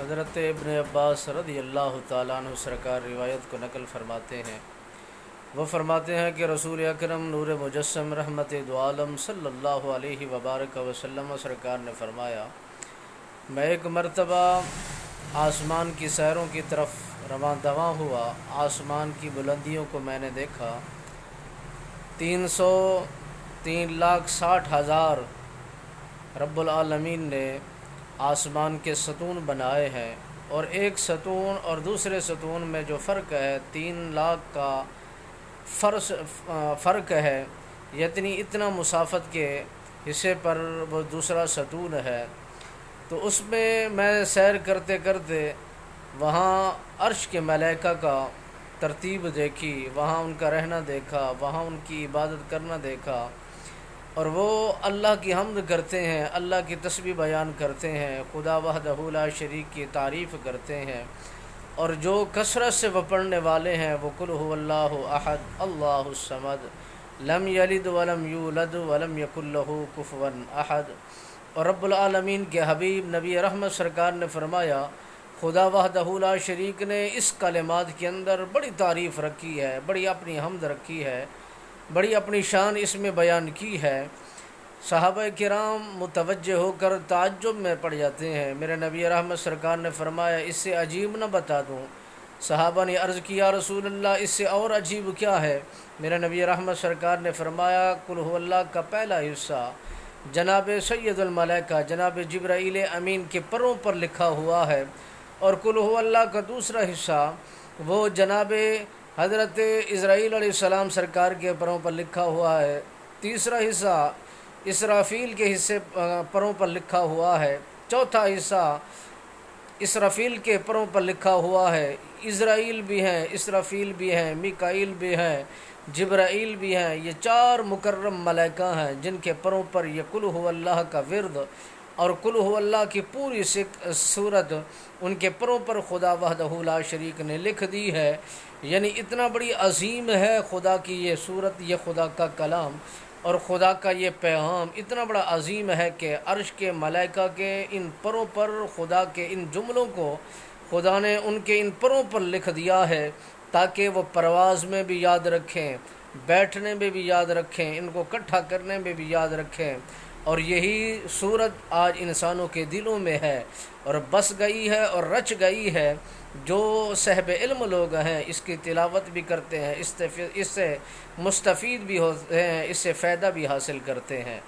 حضرت ابن عباس رضی اللہ تعالیٰ عنہ سرکار روایت کو نقل فرماتے ہیں۔ وہ فرماتے ہیں کہ رسول اکرم نور مجسم رحمت دو عالم صلی اللہ علیہ وبارک وسلم سرکار نے فرمایا، میں ایک مرتبہ آسمان کی سیروں کی طرف رواں دواں ہوا۔ آسمان کی بلندیوں کو میں نے دیکھا، 3,60,000 رب العالمین نے آسمان کے ستون بنائے ہیں، اور ایک ستون اور دوسرے ستون میں جو فرق ہے 3,00,000 کا فرق ہے، یعنی اتنا مسافت کے حصے پر وہ دوسرا ستون ہے۔ تو اس میں سیر کرتے کرتے وہاں عرش کے ملائکہ کا ترتیب دیکھی، وہاں ان کا رہنا دیکھا، وہاں ان کی عبادت کرنا دیکھا، اور وہ اللہ کی حمد کرتے ہیں، اللہ کی تسبیح بیان کرتے ہیں، خدا وحدہ لا شریک کی تعریف کرتے ہیں، اور جو کثرت سے وہ پڑھنے والے ہیں وہ قل هو اللہ احد اللہ الصمد لم یلد ولم یولد ولم یکن له کفوا احد۔ اور رب العالمین کے حبیب نبی رحمت سرکار نے فرمایا، خدا وحدہ لا شریک نے اس کلمات کے اندر بڑی تعریف رکھی ہے، بڑی اپنی حمد رکھی ہے، بڑی اپنی شان اس میں بیان کی ہے۔ صحابہ کرام متوجہ ہو کر تعجب میں پڑ جاتے ہیں۔ میرے نبی رحمت سرکار نے فرمایا، اس سے عجیب نہ بتا دوں؟ صحابہ نے عرض کیا، رسول اللہ اس سے اور عجیب کیا ہے؟ میرے نبی رحمت سرکار نے فرمایا، قل هو اللہ کا پہلا حصہ جناب سید الملائکہ جناب جبرائیل امین کے پروں پر لکھا ہوا ہے، اور قل هو اللہ کا دوسرا حصہ وہ جناب حضرت اسرائیل علیہ السلام سرکار کے پروں پر لکھا ہوا ہے، تیسرا حصہ اسرافیل کے پروں پر لکھا ہوا ہے، چوتھا حصہ اسرافیل کے پروں پر لکھا ہوا ہے۔ اسرائیل بھی ہیں، اسرافیل بھی ہیں، میکائیل بھی ہیں، جبرائیل بھی ہیں۔ یہ 4 مکرم ملائکہ ہیں جن کے پروں پر یہ قل هو اللہ کا ورد اور قل هو اللہ کی پوری صورت ان کے پروں پر خدا وحدہ لا شریک نے لکھ دی ہے۔ یعنی اتنا بڑی عظیم ہے خدا کی یہ صورت، یہ خدا کا کلام اور خدا کا یہ پیغام اتنا بڑا عظیم ہے کہ عرش کے ملائکہ کے ان پروں پر خدا کے ان جملوں کو خدا نے ان کے ان پروں پر لکھ دیا ہے، تاکہ وہ پرواز میں بھی یاد رکھیں، بیٹھنے میں بھی یاد رکھیں، ان کو اکٹھا کرنے میں بھی یاد رکھیں۔ اور یہی صورت آج انسانوں کے دلوں میں ہے اور بس گئی ہے اور رچ گئی ہے۔ جو صاحب علم لوگ ہیں اس کی تلاوت بھی کرتے ہیں، اس سے مستفید بھی ہوتے ہیں، اس سے فائدہ بھی حاصل کرتے ہیں۔